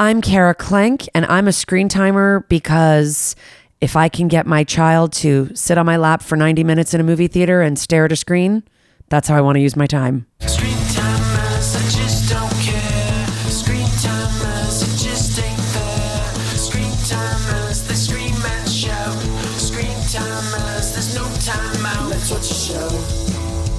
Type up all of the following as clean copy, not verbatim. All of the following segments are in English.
I'm Kara Klenk, and I'm a Screentimer because if I can get my child to sit on my lap for 90 minutes in a movie theater and stare at a screen, that's how I want to use my time. Screentimers, I just don't care. Screentimers, it just ain't fair. Screentimers, they scream and shout. Screentimers, there's no time out. Let's watch a show.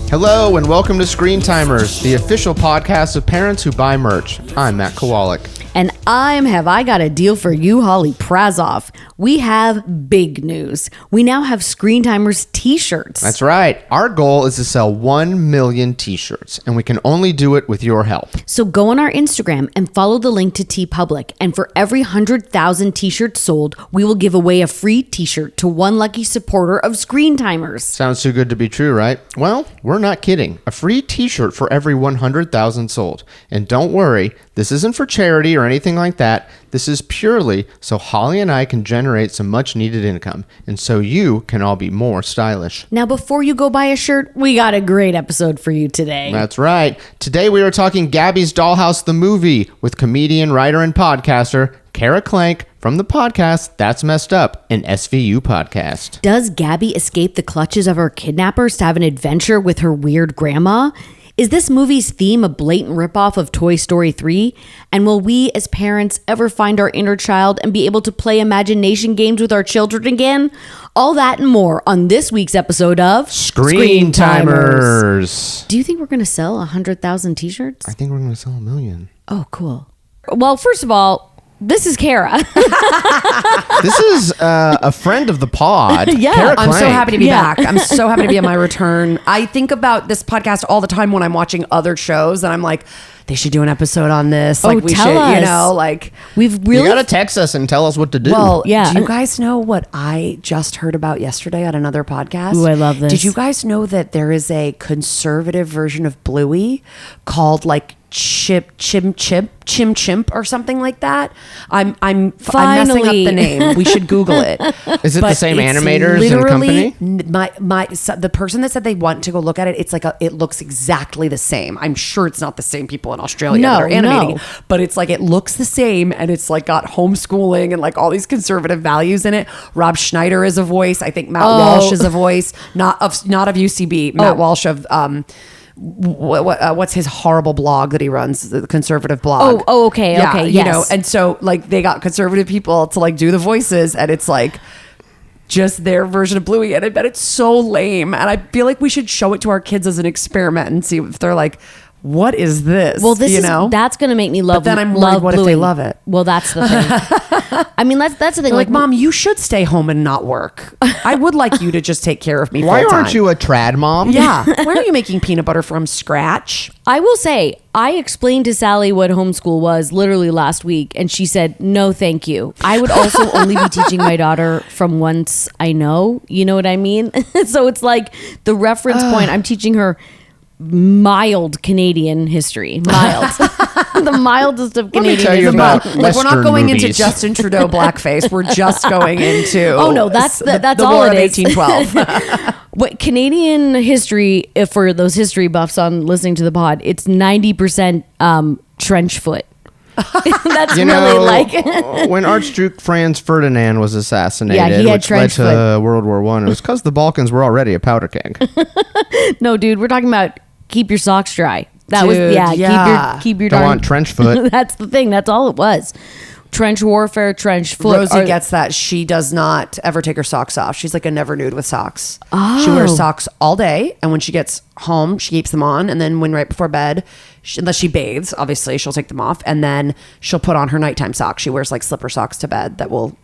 Hello and welcome to Screentimers, the official podcast of parents who buy merch. I'm Matt Kowalick. And Have I got a deal for you, Holly Prazoff. We have big news. We now have Screentimers t-shirts. That's right. Our goal is to sell 1 million t-shirts, and we can only do it with your help. So go on our Instagram and follow the link to TeePublic. And for every 100,000 t-shirts sold, we will give away a free t-shirt to one lucky supporter of Screentimers. Sounds too good to be true, right? Well, we're not kidding. A free t-shirt for every 100,000 sold. And don't worry, this isn't for charity or anything like that. This is purely so Holly and I can generate some much needed income, and so you can all be more stylish. Now, before you go buy a shirt, we got a great episode for you today. That's right. Today we are talking Gabby's Dollhouse the movie with comedian, writer, and podcaster Kara Klenk from the podcast That's Messed Up, an SVU podcast. Does Gabby escape the clutches of her kidnappers to have an adventure with her weird grandma? Is this movie's theme a blatant ripoff of Toy Story 3? And will we as parents ever find our inner child and be able to play imagination games with our children again? All that and more on this week's episode of Screentimers. Do you think we're going to sell 100,000 t-shirts? I think we're going to sell 1 million. Oh, cool. Well, first of all, this is Kara. This is a friend of the pod. Yeah. Kara I'm so Klenk. happy to be back. I'm so happy to be on my return. I think about this podcast all the time when I'm watching other shows, and I'm like, they should do an episode on this. Like, we tell should, us. you know, like. We've You really... gotta text us and tell us what to do. Well, Yeah. do you guys know what I just heard about yesterday on another podcast? Ooh, I love this. Did you guys know that there is a conservative version of Bluey called like Chim Chimp or something like that? I'm messing up Finally. the name. We should Google it. Is it the But same it's animators and literally company? the person that said they want to go look at it. It's like it looks exactly the same. I'm sure it's not the same people in Australia that are animating, but it's like it looks the same, and it's like got homeschooling and like all these conservative values in it. Rob Schneider is a voice. I think Matt Walsh is a voice. Not of UCB. Matt Walsh of what's his horrible blog that he runs, the conservative blog. Okay, yeah, okay, you yes. know, and so like they got conservative people to like do the voices, and it's like just their version of Bluey, and I bet it's so lame, and I feel like we should show it to our kids as an experiment and see if they're like, what is this? Well, that's going to make me love. But then I'm love worried, what if Bluey. they love it? Well, that's the thing. I mean, that's the thing. They're like, Mom, you should stay home and not work. I would like you to just take care of me. Why full-time. aren't you a trad mom? Yeah. Why are you making peanut butter from scratch? I will say, I explained to Sally what homeschool was literally last week, and she said, no, thank you. I would also only be teaching my daughter from once I know. You know what I mean? So it's like the reference point. I'm teaching her mild Canadian history. Mild. The mildest of Canadian tell you history. about Like, we're not Western going into movies. Justin Trudeau blackface. We're just going into Oh, no, that's the all War it of is. 1812. What Canadian history, if for those history buffs on listening to the pod, it's 90% trench foot. That's You really know, like when Archduke Franz Ferdinand was assassinated, Yeah, he had which led trench to World War I, it was because the Balkans were already a powder keg. no, dude. We're talking about keep your socks dry. That Dude, was yeah. keep your Don't darn- want trench foot. That's the thing. That's all it was. Trench warfare, trench foot. Rosie gets that. She does not ever take her socks off. She's like a never nude with socks. She Oh. wears socks all day, and when she gets home, she keeps them on, and then when right before bed, unless she bathes, obviously she'll take them off, and then she'll put on her nighttime socks. She wears like slipper socks to bed that will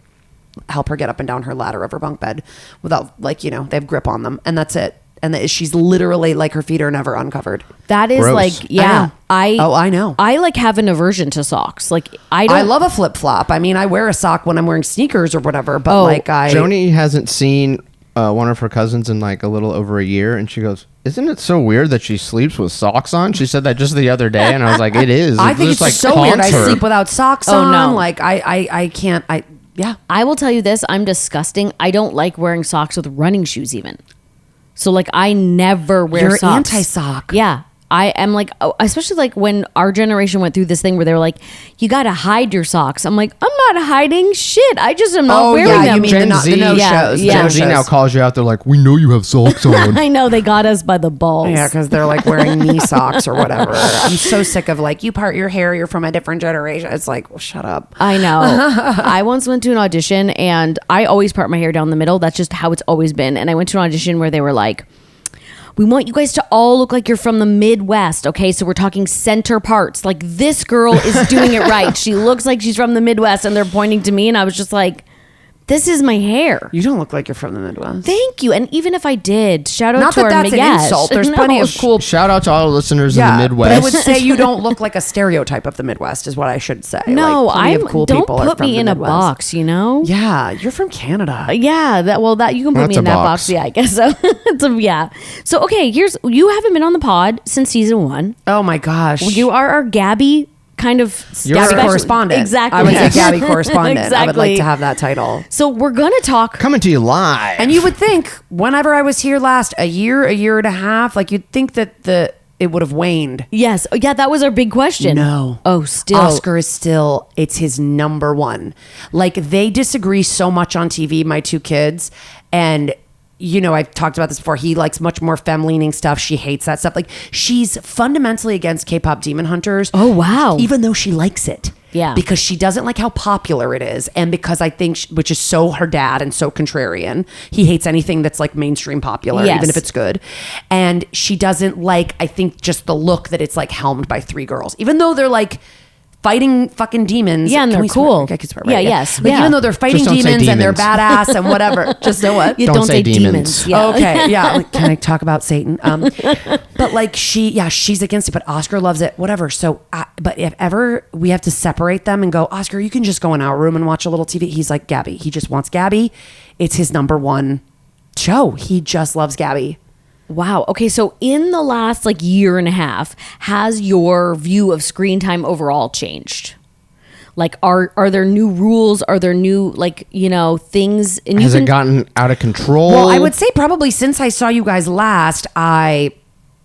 help her get up and down her ladder of her bunk bed without, like, you know, they have grip on them, and that's it. And she's literally like, her feet are never uncovered. That is Gross. like, yeah. I know. I like have an aversion to socks. Like I love a flip flop. I mean, I wear a sock when I'm wearing sneakers or whatever, but Oh, Joni hasn't seen one of her cousins in like a little over a year, and she goes, "Isn't it so weird that she sleeps with socks on?" She said that just the other day, and I was like, "It is." I think it's just, like, so weird. I haunts her. sleep without socks Oh, on. no. Like I can't. Yeah. I will tell you this, I'm disgusting. I don't like wearing socks with running shoes even. So like I never wear You're socks. anti-sock. Yeah. I am like, especially like when our generation went through this thing where they were like, you got to hide your socks. I'm like, I'm not hiding shit. I just am not wearing them. You mean Gen the Z, no shows. yeah. Gen Z now calls you out. They're like, we know you have socks on. I know they got us by the balls. Yeah, because they're like wearing knee socks or whatever. I'm so sick of like, you part your hair, you're from a different generation. It's like, well, shut up. I know. I once went to an audition and I always part my hair down the middle. That's just how it's always been. And I went to an audition where they were like, we want you guys to all look like you're from the Midwest. Okay, so we're talking center parts. Like, this girl is doing it right. She looks like she's from the Midwest, and they're pointing to me, and I was just like, this is my hair. You don't look like you're from the Midwest. Thank you. And even if I did, shout out Not to that our that's an yes. insult. There's plenty of cool. Shout out to all the listeners in the But I Midwest. would say you don't look like a stereotype of the Midwest, is what I should say. No, like, plenty I'm. of cool Don't people are put from me the in a Midwest. box. You know. Yeah, you're from Canada. Yeah, that you can put That's me in a that box. box. Yeah, I guess so. Yeah. So okay, you haven't been on the pod since season 1. Oh my gosh. You are our Gabby kind of Gabby special- Correspondent. Exactly. I would say Yes. Gabby Correspondent. I would like Exactly. to have that title. So we're gonna talk. Coming to you live. And you would think, whenever I was here last, a year and a half, like you'd think that it would have waned. Yes. Yeah, that was our big question. No. Oh, still. Oscar is still, it's his number one. Like, they disagree so much on TV, my two kids. And, you know, I've talked about this before. He likes much more femme-leaning stuff. She hates that stuff. Like, she's fundamentally against K-pop Demon Hunters. Oh, wow. Even though she likes it. Yeah. Because she doesn't like how popular it is. And because I think, which is so her dad and so contrarian, he hates anything that's like mainstream popular, Yes. even if it's good. And she doesn't like, I think, just the look that it's like helmed by 3 girls. Even though they're like fighting fucking demons. Yeah, and Can they're we swear? cool. I can swear, Yeah, right? yes, Like, yeah. even though they're fighting Just don't say demons and they're demons. badass and whatever. Just know what? You Don't don't say say demons. demons. Yeah. Okay, yeah. Like, can I talk about Satan? But like she's against it, but Oscar loves it, whatever. So, but if ever we have to separate them and go, Oscar, you can just go in our room and watch a little TV. He's like, Gabby. He just wants Gabby. It's his number one show. He just loves Gabby. Wow. Okay. So in the last like year and a half, has your view of screen time overall changed? Like, are there new rules? Are there new, like, you know, things? And Has it gotten out of control? Well, I would say probably since I saw you guys last, I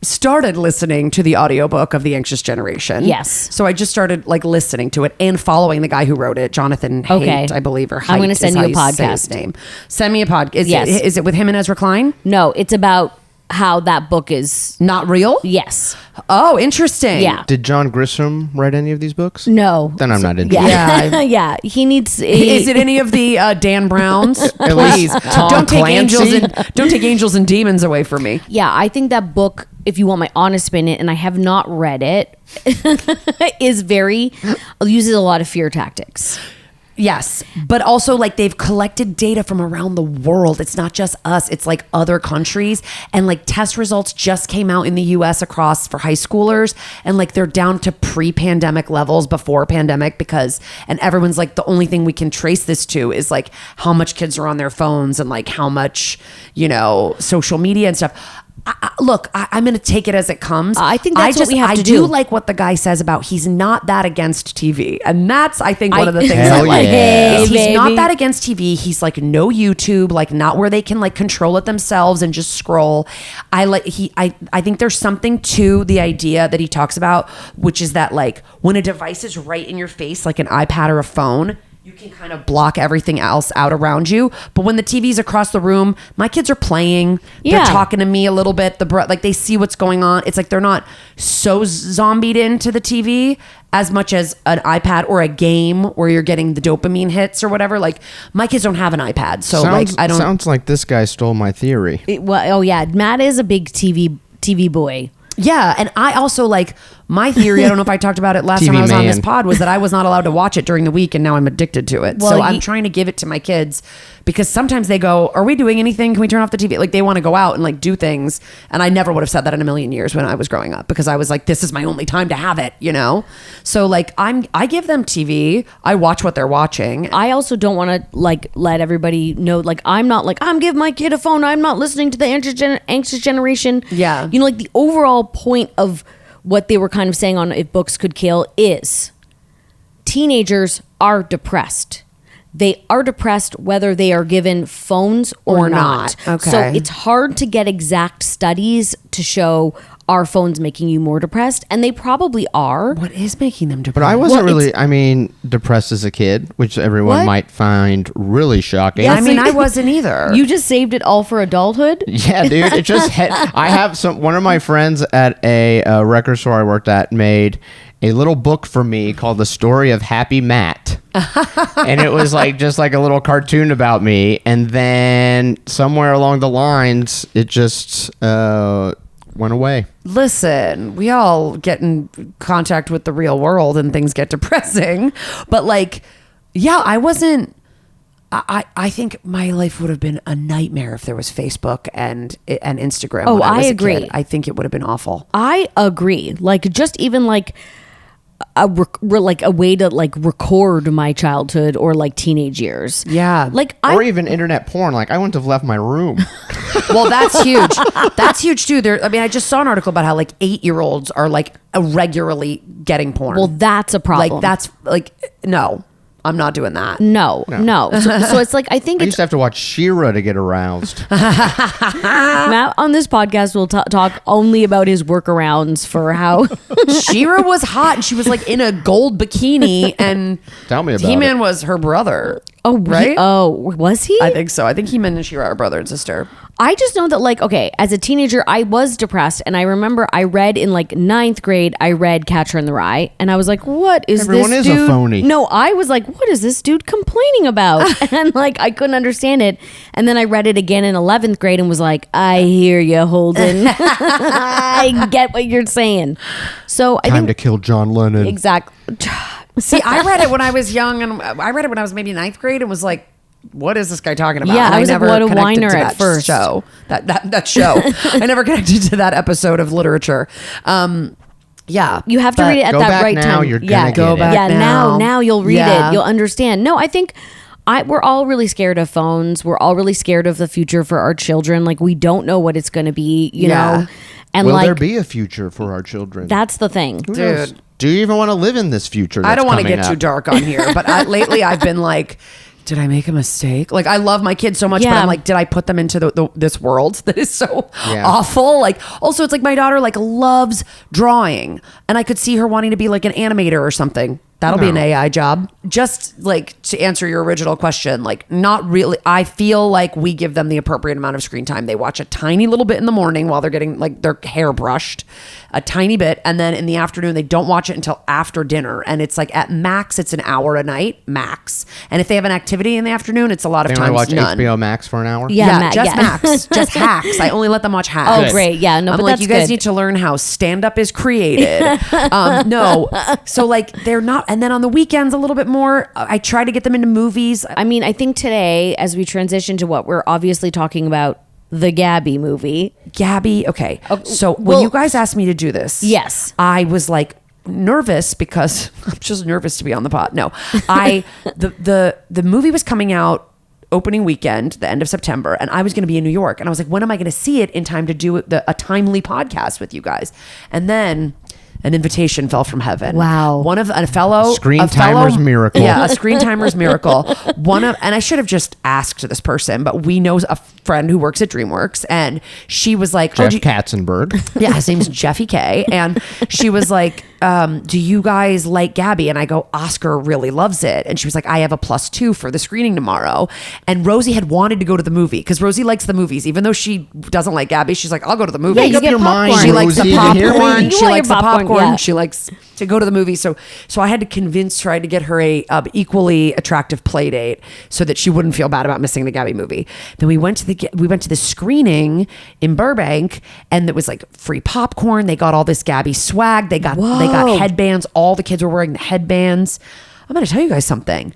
started listening to the audiobook of The Anxious Generation. Yes. So I just started like listening to it and following the guy who wrote it, Jonathan Okay. Haidt, I believe, or I'm gonna Haidt send is you how a say podcast. his name. Send me a podcast. Yes. Is it with him and Ezra Klein? No, it's about how that book is. Not real? Yes. Oh, interesting. Yeah. Did John Grisham write any of these books? No. Then I'm not into it. Yeah. Yeah. He needs. Is it any of the Dan Browns? Please Tom don't take Clancy? angels and demons away from me. Yeah, I think that book, if you want my honest opinion, and I have not read it, uses a lot of fear tactics. Yes, but also like they've collected data from around the world. It's not just us, it's like other countries, and like test results just came out in the US across for high schoolers, and like they're down to pre-pandemic levels before pandemic, because and everyone's like, the only thing we can trace this to is like how much kids are on their phones and like how much, you know, social media and stuff. Look, I'm going to take it as it comes. I think that's what we have to I do. like what the guy says about he's not that against TV. And that's, I think, one of the things I Hell like. yeah. Is he's Hey, not baby. that against TV. He's like, no YouTube, like not where they can like control it themselves and just scroll. I think there's something to the idea that he talks about, which is that like when a device is right in your face, like an iPad or a phone, you can kind of block everything else out around you. But when the TV's across the room, my kids are playing. Yeah. They're talking to me a little bit. Like they see what's going on. It's like they're not so zombied into the TV as much as an iPad or a game where you're getting the dopamine hits or whatever. Like my kids don't have an iPad, so like I don't. Sounds like this guy stole my theory. Oh yeah, Matt is a big TV boy. Yeah, and I also like my theory. I don't know if I talked about it last time TV I was on this man. pod, was that I was not allowed to watch it during the week, and now I'm addicted to it. Well, so I'm trying to give it to my kids, because sometimes they go, "Are we doing anything? Can we turn off the TV?" Like they want to go out and like do things, and I never would have said that in a million years when I was growing up, because I was like, "This is my only time to have it," you know. So like I give them TV. I watch what they're watching. I also don't want to like let everybody know, like I'm not like I'm giving my kid a phone. I'm not listening to the anxious generation. Yeah. You know, like the overall point of what they were kind of saying on If Books Could Kill is teenagers are depressed. They are depressed whether they are given phones or Or not. not. Okay. So it's hard to get exact studies to show, are phones making you more depressed? And they probably are. What is making them depressed? But I wasn't Well, really, depressed as a kid, which everyone What? might find really shocking. I mean, I wasn't either. You just saved it all for adulthood? Yeah, dude. It just hit. I have one of my friends at a record store I worked at made a little book for me called The Story of Happy Matt. And it was just like a little cartoon about me. And then somewhere along the lines, it just went away. Listen, we all get in contact with the real world and things get depressing. But I wasn't. I think my life would have been a nightmare if there was Facebook and Instagram. Oh, when I was I a agree. kid. I think it would have been awful. I agree. Just even a way to record my childhood or teenage years. Yeah. Or even internet porn. I wouldn't have left my room. Well, that's huge. That's huge too. I just saw an article about how 8-year-olds are regularly getting porn. Well, that's a problem. No, I'm not doing that. No. So it's I think I it's used to have to watch She-Ra to get aroused. Matt on this podcast will talk only about his workarounds for how She-Ra was hot and she was in a gold bikini and Tell me about He-Man it. was her brother. right? Was he? I think so. I think He-Man and She-Ra are brother and sister. I just know that as a teenager, I was depressed, and I remember I read in 9th grade, I read Catcher in the Rye, and I was like, "What is Everyone this is a dude?" phony. No, I was like, "What is this dude complaining about?" And I couldn't understand it. And then I read it again in 11th grade and was like, "I hear you, Holden. I get what you're saying." So I Time think to kill John Lennon. exactly. See, I read it when I was young, and I read it when I was maybe 9th grade, and was like, "What is this guy talking about?" Yeah, And I was like, never what a connected whiner to at that first. Show that show. I never connected to that episode of literature. Yeah, You have to but read it at go that back right now, time. you're gonna yeah, get Go it. back yeah, now. now you'll read Yeah. it. You'll understand. No, I think we're all really scared of phones. We're all really scared of the future for our children. We don't know what it's going to be, you Yeah. know. And Will there be a future for our children? that's the thing. Who knows? Dude. Do you even want to live in this future? I don't want to get too dark on here, but lately I've been like, did I make a mistake? I love my kids so much, but Yeah. I'm like, did I put them into this world that is so Yeah. awful? Also, it's my daughter loves drawing, and I could see her wanting to be an animator or something. That'll be an No. AI job. Just to answer your original question, not really. I feel like we give them the appropriate amount of screen time. They watch a tiny little bit in the morning while they're getting their hair brushed, a tiny bit, and then in the afternoon they don't watch it until after dinner. And it's at max, it's an hour a night, max. And if they have an activity in the afternoon, it's a lot of They times want to watch none. HBO Max for an hour? Yeah. just yeah. Max, just hacks. I only let them watch hacks. Oh, great. Yeah, no, I'm but like, that's you guys good. need to learn how stand up is created. No, so they're not. And then on the weekends, a little bit more. I try to get them into movies. I mean, I think today, as we transition to what we're obviously talking about, the Gabby movie. Gabby, okay. So when well- you guys asked me to do this, Yes. I was nervous because I'm just nervous to be on the pod. No, the movie was coming out opening weekend, the end of September, and I was going to be in New York, and I was like, when am I going to see it in time to do a timely podcast with you guys? And then an invitation fell from heaven. Wow. One of a fellow Screentimers miracle. Yeah, a Screentimers miracle. And I should have just asked this person, but we know a friend who works at DreamWorks, and she was like, Jeff Katzenberg. yeah, his name's Jeffy K. And she was like, do you guys like Gabby? And I go, Oscar really loves it. And she was like, I have a +2 for the screening tomorrow. And Rosie had wanted to go to the movie because Rosie likes the movies. Even though she doesn't like Gabby, she's like, I'll go to the movie. Yeah, you Make up get your mind, popcorn. She likes the Rosie. You hear me? popcorn. You She want likes your the popcorn, popcorn. yeah. She likes to go to the movie. So I had to convince her. I had to get her a equally attractive play date so that she wouldn't feel bad about missing the Gabby movie. Then we went to the screening in Burbank, and it was free popcorn. They got all this Gabby swag. They got headbands. All the kids were wearing the headbands. I'm going to tell you guys something.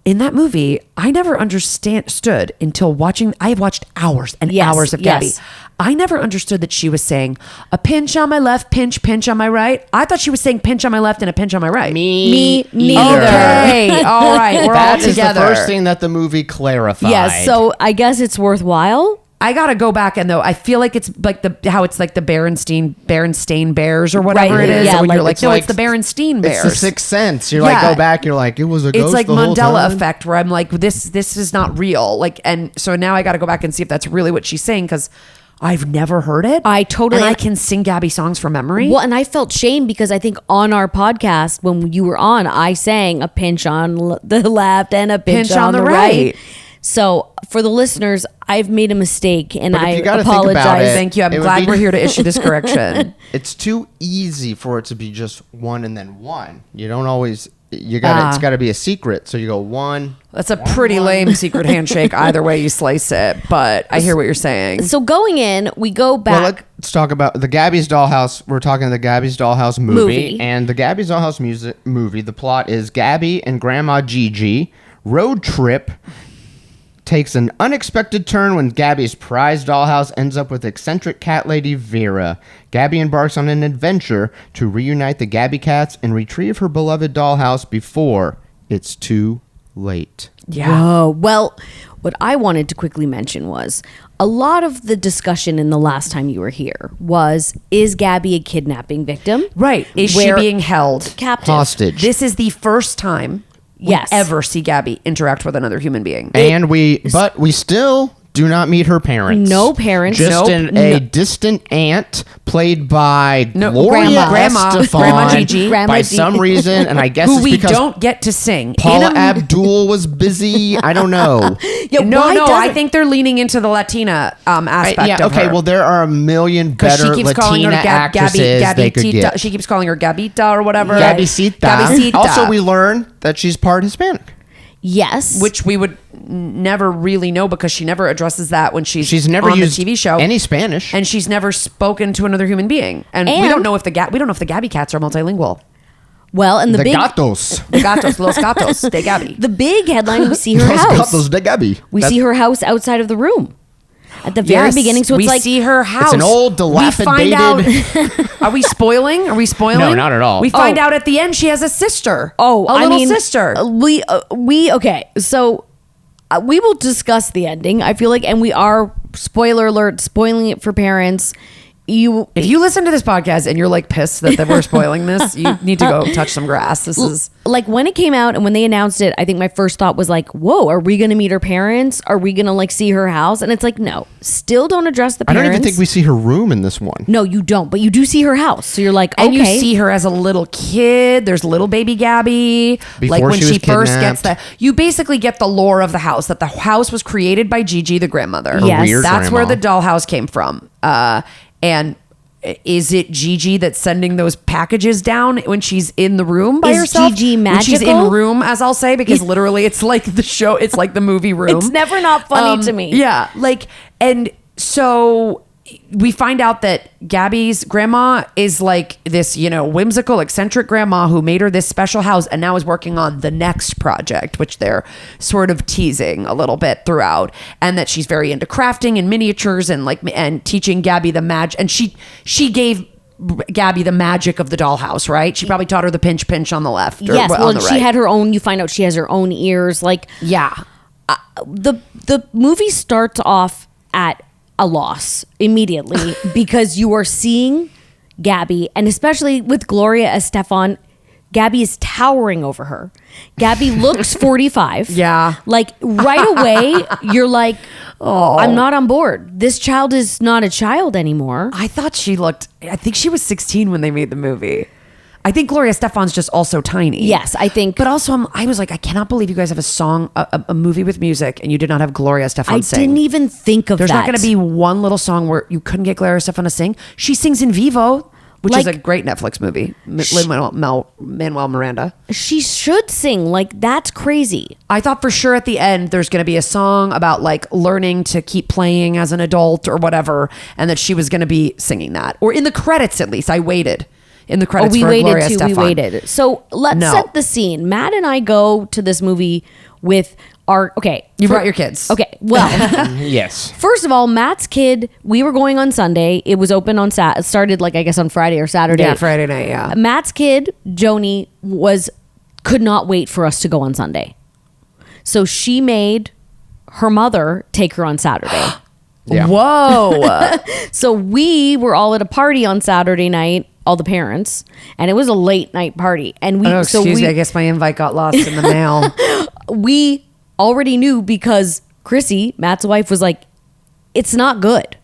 In that movie, I never understood until watching. I have watched hours and Yes, hours of Gabby. yes. I never understood that she was saying a pinch on my left, pinch on my right. I thought she was saying pinch on my left and a pinch on my right. Me neither. Okay, all right, we're That all is together. the first thing that the movie clarified. Yes. So I guess it's worthwhile. I gotta go back and though I feel like it's how it's the Berenstain Bears or whatever Right, it is. yeah, when you're it's no, like- it's the Berenstain Bears. It's the Sixth Sense. You're Yeah. go back. You're like, it was a ghost. It's like the whole Mandela time? effect where I'm like, this is not real. And so now I got to go back and see if that's really what she's saying because I've never heard it. I totally- And I can sing Gabby songs from memory. Well, and I felt shame because I think on our podcast when you were on, I sang a pinch on the left and a pinch on the right. So for the listeners, I've made a mistake and But if I you gotta think about apologize. it, Thank you. I'm it would glad be- we're here to issue this correction. It's too easy for it to be just one and then one. You don't always. You got it's got to be a secret. So you go one. That's a pretty lame secret handshake either way you slice it, but I hear what you're saying. So going in, we go back. Well, let's talk about the Gabby's Dollhouse. We're talking the Gabby's Dollhouse movie. Movie. And the Gabby's Dollhouse movie, the plot is Gabby and Grandma Gigi road trip takes an unexpected turn when Gabby's prized dollhouse ends up with eccentric cat lady Vera. Gabby embarks on an adventure to reunite the Gabby cats and retrieve her beloved dollhouse before it's too late. Yeah. Whoa. Well, what I wanted to quickly mention was a lot of the discussion in the last time you were here was, is Gabby a kidnapping victim? Right. Is she Where- being held Captive. Hostage. This is the first time we Yes. ever see Gabby interact with another human being. And we still do not meet her parents. No parents. Just Nope. a distant aunt played by No, Gloria Grandma Estefan Gigi. Grandma by Gigi. some reason, and I guess Who it's we because don't get to sing. Paula In a- Abdul was busy. I don't know. Yeah, no, why I doesn't- think they're leaning into the Latina aspect of okay. her. Well, there are a million 'Cause better Latina actresses they could get. She keeps calling her Gabita or whatever. Gabbysita. Gabbysita. Also, we learn that she's part Hispanic. Yes. Which we would never really know because she never addresses that when she's never on used the TV show any Spanish, and she's never spoken to another human being. And we And- don't know if the Gabby cats are multilingual. well, and the the big gatos. The gatos, los gatos de Gabby. the big headline, we see her Los house. gatos de Gabby. We see her house outside of the room at the very Yes, beginning. So it's we like see her house. It's an old We dilapidated. find out. Are we spoiling? Are we spoiling? No, not at all. We find out at the end she has a sister. Oh, a I little mean, sister. We okay. So we will discuss the ending. I feel like, and we are, spoiler alert, spoiling it for parents. If you listen to this podcast and you're like pissed that we're spoiling this, you need to go touch some grass. This is like when it came out and when they announced it, I think my first thought was like, whoa, are we going to meet her parents? Are we going to like see her house? And it's like, no, still don't address the I parents. don't even think we see her room in this one. No, you don't, but you do see her house. So you're like, okay. and you see her as a little kid. There's little baby Gabby. Before like when she was she first kidnapped. gets you basically get the lore of the house, that the house was created by Gigi, the grandmother. Yes. weird That's grandma. where the dollhouse came from. And is it Gigi that's sending those packages down when she's in the room by Is herself? Gigi When she's in magical? room, as I'll say, because literally it's like the show, it's like the movie Room. It's never not funny to me. Yeah, like, and so we find out that Gabby's grandma is like this, whimsical, eccentric grandma who made her this special house and now is working on the next project, which they're sort of teasing a little bit throughout. And that she's very into crafting and miniatures and teaching Gabby the magic. And she gave Gabby the magic of the dollhouse, right? She probably taught her the pinch on the left. Or yes, on well, the she right. had her own. You find out she has her own ears. Like, Yeah. the movie starts off at a loss immediately because you are seeing Gabby, and especially with Gloria Estefan, Gabby is towering over her. Gabby looks 45. Yeah. Like right away, you're like, oh, I'm not on board. This child is not a child anymore. I think she was 16 when they made the movie. I think Gloria Estefan's just also tiny. Yes, I think. But also, I was like, I cannot believe you guys have a song, a movie with music, and you did not have Gloria Estefan I sing. didn't even think of There's that. not going to be one little song where you couldn't get Gloria Estefan to sing. She sings in Vivo, which is a Like- great Netflix movie. Lin-Manuel Miranda. She should sing. Like, that's crazy. I thought for sure at the end there's going to be a song about like learning to keep playing as an adult or whatever, and that she was going to be singing that, or in the credits at least. I waited in the credits. We for waited Gloria too. Estefan. We waited. So let's No. set the scene. Matt and I go to this movie with our You brought your kids. Okay, well, Yes. first of all, Matt's kid. We were going on Sunday. It was open on It started like I guess on Friday or Saturday. Yeah, Friday night. Yeah. Matt's kid, Joni, could not wait for us to go on Sunday, so she made her mother take her on Saturday. Yeah. Whoa. So we were all at a party on Saturday night, all the parents, and it was a late night party. And we, Oh, so excuse we, me. I guess my invite got lost in the mail. we already knew because Chrissy, Matt's wife, was like, it's not good.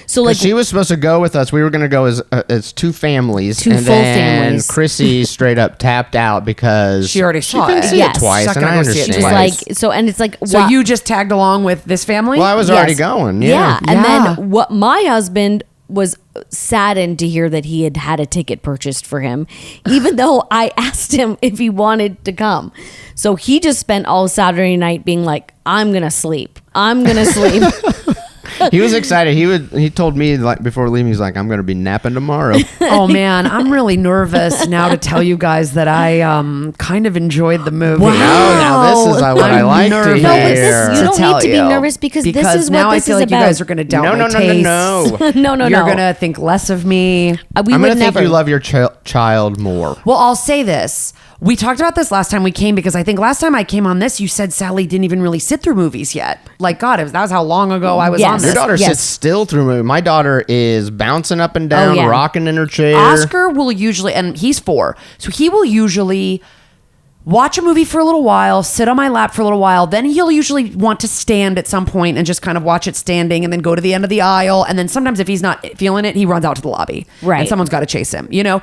So like she was supposed to go with us. We were going to go as two families. Two and full then families. Chrissy straight up tapped out because She already saw couldn't it. see Yes. it twice, She's not and gonna I go see it understand. she's twice. like, so, and it's like, So wow. you just tagged along with this family? Well, I was Yes. already going. Yeah. And Yeah. then what my husband was saddened to hear that he had a ticket purchased for him, even though I asked him if he wanted to come. So he just spent all Saturday night being like, I'm going to sleep. I'm going to sleep. He was excited. He told me like before leaving, he's like, I'm going to be napping tomorrow. Oh man, I'm really nervous now to tell you guys that I kind of enjoyed the movie. Wow. Now this is what I I'm like nervous to No, but hear. this- you don't tell need to be you. nervous because this is now what I this feel is like you about. guys are going to doubt my No. taste. no, no, You're no. going to think less of me. We I'm would going to think never. you love your child more. Well, I'll say this. We talked about this last time we came because I think last time I came on this, you said Sally didn't even really sit through movies yet. Like, God, that was how long ago I was Yes. on Your this. daughter Yes. sits still through a movie. My daughter is bouncing up and down, yeah. rocking in her chair. Oscar will usually, and he's 4, so he will usually watch a movie for a little while, sit on my lap for a little while, then he'll usually want to stand at some point and just kind of watch it standing and then go to the end of the aisle. And then sometimes if he's not feeling it, he runs out to the lobby. Right. And someone's got to chase him. You know,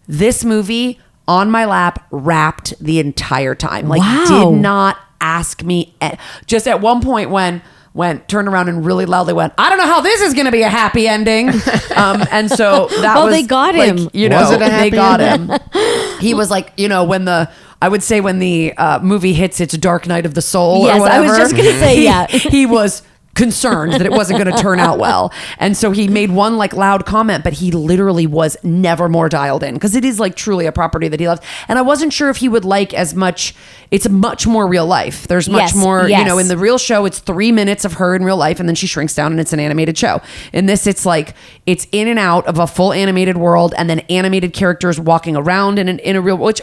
this movie on my lap wrapped the entire time. Like, Wow. did not ask me. Just at one point when turned around and really loudly went, I don't know how this is going to be a happy ending. And so that Well, was they got like, him. You know, Was it a they happy got him. He was like, you know, when I would say when the movie hits its dark night of the soul. Yes, or whatever, I was just gonna say, yeah. he was concerned that it wasn't going to turn out well, and so he made one like loud comment, but he literally was never more dialed in because it is like truly a property that he loves. And I wasn't sure if he would like as much. It's much more real life. There's much Yes, more, you yes. know, in the real show, it's 3 minutes of her in real life, and then she shrinks down, and it's an animated show. In this, it's like it's in and out of a full animated world, and then animated characters walking around in a real, which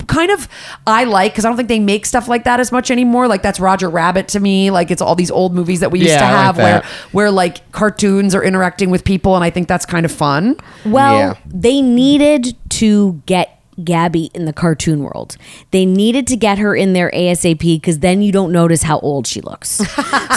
kind of I like because I don't think they make stuff like that as much anymore. Like that's Roger Rabbit to me. Like it's all these old movies that we used Yeah, to I like have that. where like cartoons are interacting with people, and I think that's kind of fun. Well, Yeah. they needed to get Gabby in the cartoon world. They needed to get her in there ASAP because then you don't notice how old she looks.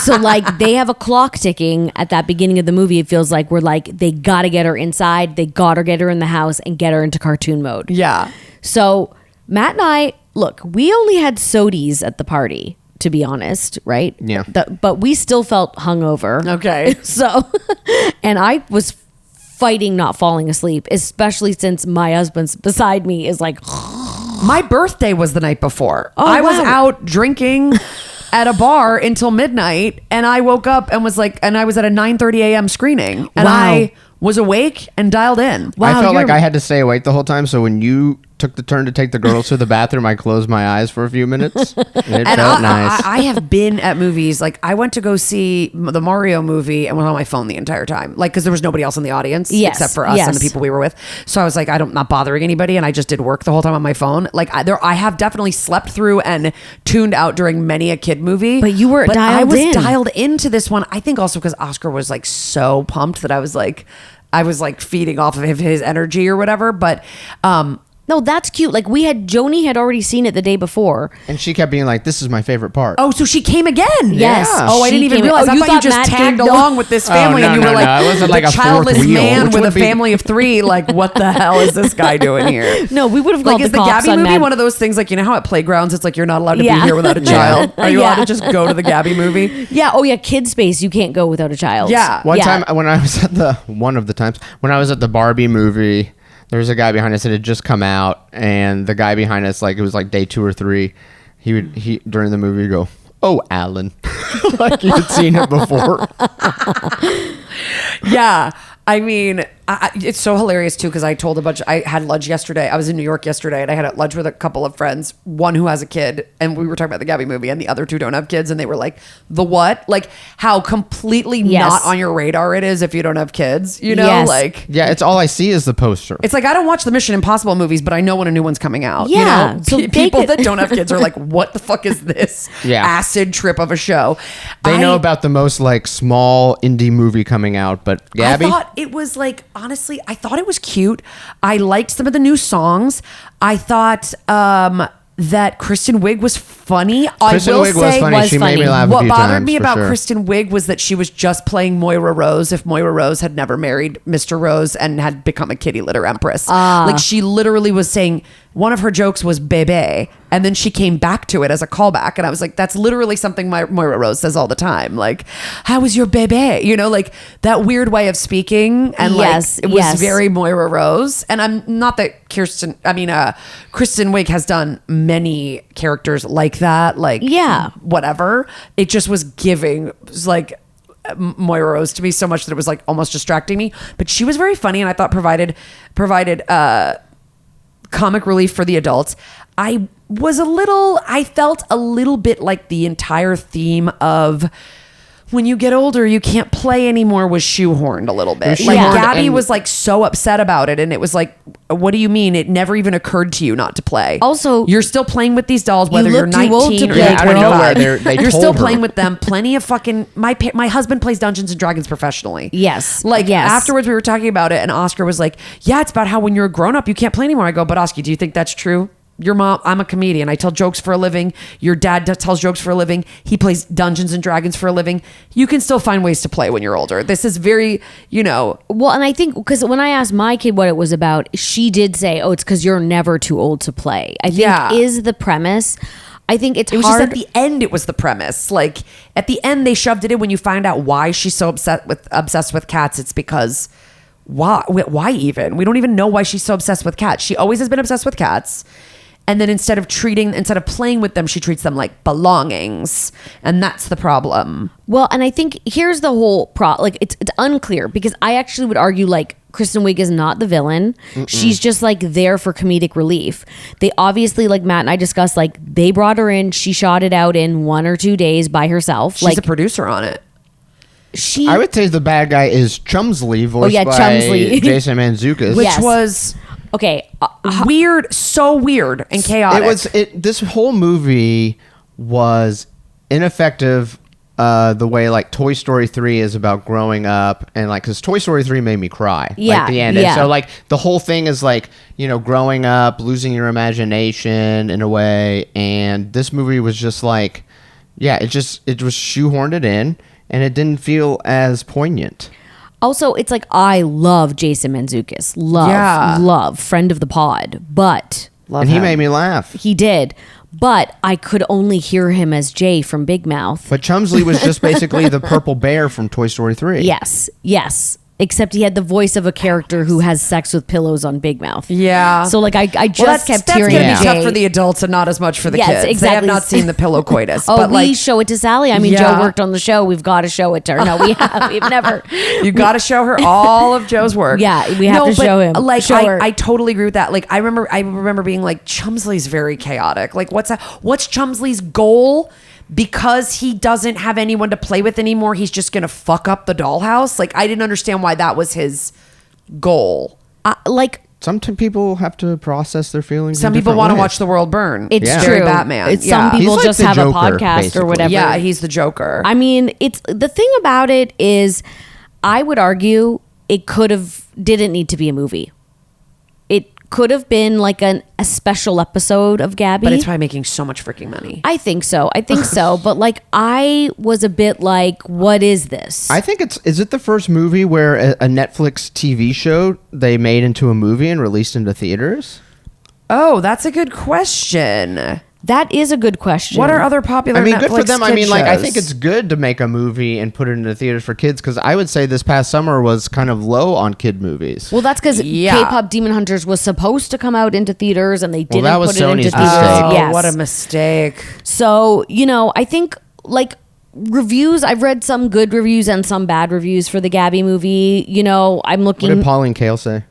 So like they have a clock ticking at that beginning of the movie. It feels like we're like, they got to get her inside. They got to get her in the house and get her into cartoon mode. Yeah. So Matt and I, look, we only had sodies at the party, to be honest, right? Yeah. But we still felt hungover. Okay. So, and I was fighting not falling asleep, especially since my husband's beside me is like, My birthday was the night before. Oh, I was wow. out drinking at a bar until midnight, and I woke up and was like, and I was at a 9:30 a.m. screening, and Wow. I was awake and dialed in. Wow, I felt like you're- I had to stay awake the whole time. So when you took the turn to take the girls to the bathroom, I closed my eyes for a few minutes. And it And felt nice. I have been at movies. Like I went to go see the Mario movie and was on my phone the entire time. Like because there was nobody else in the audience Yes, except for us and the yes. people we were with. So I was like, I'm not bothering anybody, and I just did work the whole time on my phone. Like I have definitely slept through and tuned out during many a kid movie. But you were I dialed was in. dialed into this one. I think also because Oscar was like so pumped that I was like feeding off of his energy or whatever. But no, that's cute. Like Joni had already seen it the day before. And she kept being like, this is my favorite part. oh, so she came again. Yes. Yeah. Oh, I She didn't even came- realize. oh, I you thought you thought just Matt tagged didn't know? along with this family, no, and you no, were no. like, It wasn't the like a fourth childless wheel, man which with a would be- family of 3. Like, what the hell is this guy doing here? No, we would have Like, called is the the cops Gabby on movie Mad- one of those things? Like, you know how at playgrounds it's like you're not allowed to Yeah. be here without a child. Are you allowed Yeah. to just go to the Gabby movie? Yeah. Oh yeah. Kid space. You can't go without a child. Yeah. One Yeah. time when I was at one of the times when I was at the Barbie movie, there was a guy behind us that had just come out, and the guy behind us, like it was like day 2 or 3, he during the movie would go, "Oh, Alan," like he had seen it before. Yeah. I mean, it's so hilarious too because I told I had lunch yesterday. I was in New York yesterday, and I had lunch with a couple of friends. One who has a kid, and we were talking about the Gabby movie, and the other 2 don't have kids, and they were like, "The what? Like how completely Yes. not on your radar it is if you don't have kids? You know, Yes. like." Yeah, it's all I see is the poster. It's like I don't watch the Mission Impossible movies, but I know when a new one's coming out. Yeah, you know? so they People could- that don't have kids are like, "What the fuck is this Yeah. acid trip of a show?" They know about the most like small indie movie coming out, but Gabby, I thought it was like, honestly, I thought it was cute. I liked some of the new songs. I thought that Kristen Wiig was funny. Kristen Wiig was funny. She made me laugh a What few bothered times, me for about sure. Kristen Wiig was that she was just playing Moira Rose if Moira Rose had never married Mr. Rose and had become a kitty litter empress. Like she literally was saying, one of her jokes was bebe, and then she came back to it as a callback, and I was like, that's literally something Moira Rose says all the time. Like, how was your bebe? You know, like that weird way of speaking, and Yes, like it was yes. very Moira Rose. And I'm not that Kristen Wiig has done many characters like that, like Yeah. whatever. It just was giving, it was like Moira Rose to me so much that it was like almost distracting me. But she was very funny, and I thought provided comic relief for the adults. I felt a little bit like the entire theme of when you get older, you can't play anymore was shoehorned a little bit. It was Like shoehorned, Gabby and- was like so upset about it, and it was like, what do you mean? It never even occurred to you not to play. Also, you're still playing with these dolls, whether you you're look too old 19 to or play, you're out of nowhere, 25. they You're still told her. playing with them. Plenty of fucking my husband plays Dungeons and Dragons professionally. Yes. Like Yes. afterwards we were talking about it, and Oscar was like, yeah, it's about how when you're a grown up you can't play anymore. I go, but Oscar, do you think that's true? Your mom, I'm a comedian. I tell jokes for a living. Your dad tells jokes for a living. He plays Dungeons and Dragons for a living. You can still find ways to play when you're older. This is very, Well, and I think because when I asked my kid what it was about, she did say, "Oh, it's because you're never too old to play." I think Yeah. is the premise. I think it's it was hard. just at the end. It was the premise. Like at the end, they shoved it in. When you find out why she's so obsessed with cats, it's because why even? We don't even know why she's so obsessed with cats. She always has been obsessed with cats. And then instead of playing with them, she treats them like belongings. And that's the problem. Well, and I think here's the whole like it's unclear because I actually would argue like Kristen Wiig is not the villain. She's just like there for comedic relief. They obviously, like Matt and I discussed, like they brought her in. She shot it out in 1 or 2 days by herself. She's a producer on it. I would say the bad guy is Chumsley, voiced by Chumsley. Jason Mantzoukas. Which Yes. was okay. weird, so weird and chaotic. This whole movie was ineffective. The way like Toy Story 3 is about growing up, and like because Toy Story 3 made me cry. Yeah, like the end. yeah. And so like the whole thing is like growing up, losing your imagination in a way, and this movie was just like, it was shoehorned it in, and it didn't feel as poignant. Also, it's like I love Jason Mantzoukas. Love, friend of the pod, but And he made me laugh. he did. But I could only hear him as Jay from Big Mouth. But Chumsley was just basically the purple bear from Toy Story 3. Yes. Except he had the voice of a character who has sex with pillows on Big Mouth. Yeah. So like I just kept that's hearing gonna be Jay. tough for the adults and not as much for the Yes, kids. They have exactly. not seen the pillow coitus. Oh, but we like, show it to Sally. I mean, Yeah. Joe worked on the show. We've got to show it to her. No, we have. We've never. you got to show her all of Joe's work. Yeah, we have to but, show him. Like Show her. I totally agree with that. Like I remember being like, Chumsley's very chaotic. Like what's Chumsley's goal? Because he doesn't have anyone to play with anymore, he's just gonna fuck up the dollhouse. Like I didn't understand why that was his goal. Some people have to process their feelings. Some in people different want to ways. watch the world burn. It's Yeah. true. Very Batman. It's Yeah. some people He's like just the have Joker, a podcast basically. or whatever. Yeah, he's the Joker. I mean, it's the thing about it is, I would argue it didn't need to be a movie. It could have been like a special episode of Gabby. but it's probably making so much freaking money. I think so. But like, I was a bit like, what is this? I think is it the first movie where a Netflix TV show they made into a movie and released into theaters? Oh, that's a good question. That is a good question. What are other popular? I mean, good for Netflix them. I kid mean, like, I shows? think it's good to make a movie and put it into theaters for kids, because I would say this past summer was kind of low on kid movies. Well, that's because Yeah. K-pop Demon Hunters was supposed to come out into theaters and they didn't that was put it into Sony's theaters. mistake. Oh, Yes. what a mistake. So, I think like reviews, I've read some good reviews and some bad reviews for the Gabby movie. I'm What looking. did Pauline Kael say?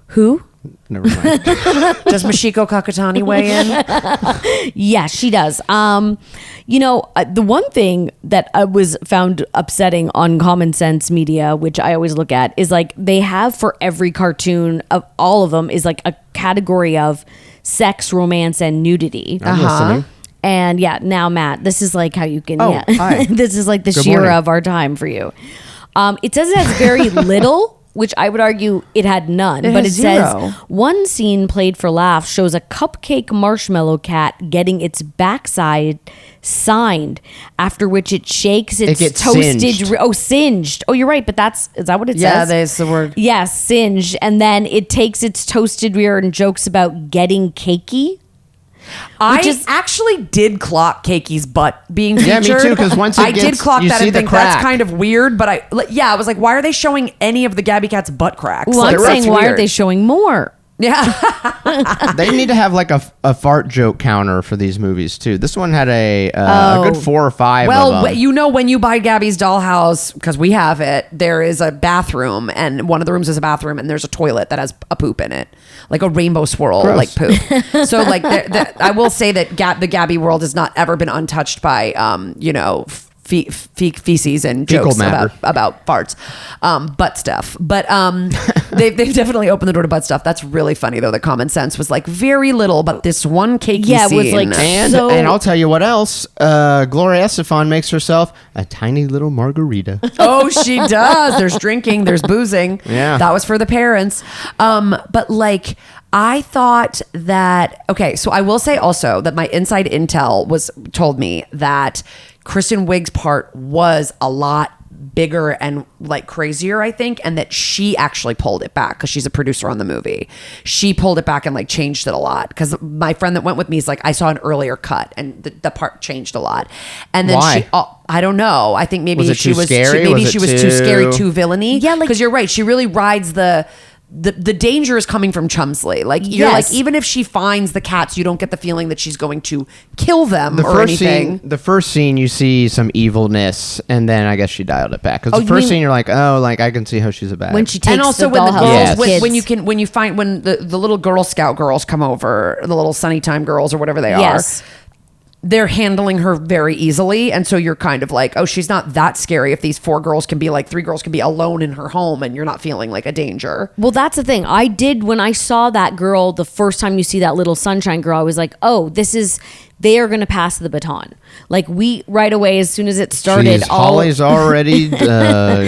Who? Never mind. Does Mashiko Kakutani weigh in? Yeah, she does. The one thing that I was found upsetting on Common Sense Media, which I always look at, is like they have for every cartoon of all of them is like a category of sex, romance, and nudity. I'm listening. And yeah, now Matt, this is like how you can. Hi. This is like the Good Shira morning. of our time for you. It says it has very little, which I would argue it had none. It but has it zero. says one scene played for laughs shows a cupcake marshmallow cat getting its backside signed, after which it shakes its gets toasted singed. Singed. Oh, you're right, but is that what it Yeah, says? that's the word. Yes, singed. And then it takes its toasted rear and jokes about getting cakey. I actually did clock Keki's butt being featured. Yeah, me too, 'cause once it I did gets- clock you that see and the think that's crack. kind of weird, but I was like, why are they showing any of the Gabby Cat's butt cracks? Well, Like, I'm that's saying, why weird. aren't they showing more? Yeah. They need to have like a fart joke counter for these movies too. This one had a good 4 or 5 Well, of them. you know, when you buy Gabby's Dollhouse, because we have it, there is a bathroom, and one of the rooms is a bathroom, and there's a toilet that has a poop in it, like a rainbow swirl, Gross. like poop. So, like, I will say that the Gabby world has not ever been untouched by, feces and Fecal jokes matter. about farts, butt stuff. But they've definitely opened the door to butt stuff. That's really funny though. The common sense was like very little, but this one cakey Yeah, it was scene. like- and So- I'll tell you what else. Gloria Estefan makes herself a tiny little margarita. Oh, she does. There's drinking, there's boozing. Yeah. That was for the parents. But like, I thought that, okay, so I will say also that my inside intel told me that Kristen Wiig's part was a lot bigger and like crazier, I think, and that she actually pulled it back because she's a producer on the movie. She pulled it back and like changed it a lot, because my friend that went with me is like, I saw an earlier cut and the part changed a lot. And then Why? I don't know. I think maybe Was it she too was scary? maybe Was it she was too scary, too villainy. Yeah, like- because you're right. She really rides the danger is coming from Chumsley. Like you're Yes. like, even if she finds the cats, you don't get the feeling that she's going to kill them The or first anything. scene, the first scene, you see some evilness, and then I guess she dialed it back. Because Oh, the you first mean- scene, you're like, oh, like I can see how she's a bad. When she takes And also the when the dollhouse girls, Yes. kids. when you find when the little Girl Scout girls come over, the little Sunny Time girls or whatever they Yes. are, they're handling her very easily, and so you're kind of like, oh, she's not that scary. If these 3 girls can be alone in her home, and you're not feeling like a danger. Well, that's the thing. I did when I saw that girl the first time you see that little sunshine girl, I was like, oh, they are going to pass the baton. Like we right away, as soon as it started, Holly's already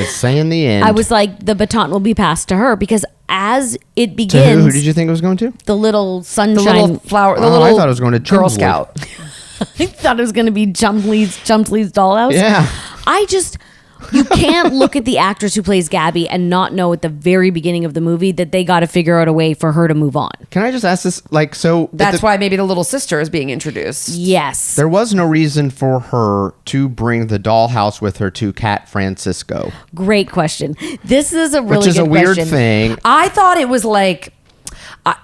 saying the end. I was like, the baton will be passed to her, because as it to begins, who did you think it was going to? the little sunshine, The little flower, the Oh, little I thought it was going to Girl Chumsley. Scout. I thought it was going to be Chumsley's dollhouse. Yeah. You can't look at the actress who plays Gabby and not know at the very beginning of the movie that they got to figure out a way for her to move on. Can I just ask this? Like, so at That's the- why maybe the little sister is being introduced. Yes. there was no reason for her to bring the dollhouse with her to Cat Francisco, Great question. This is a really which is good a weird question. thing. I thought it was like,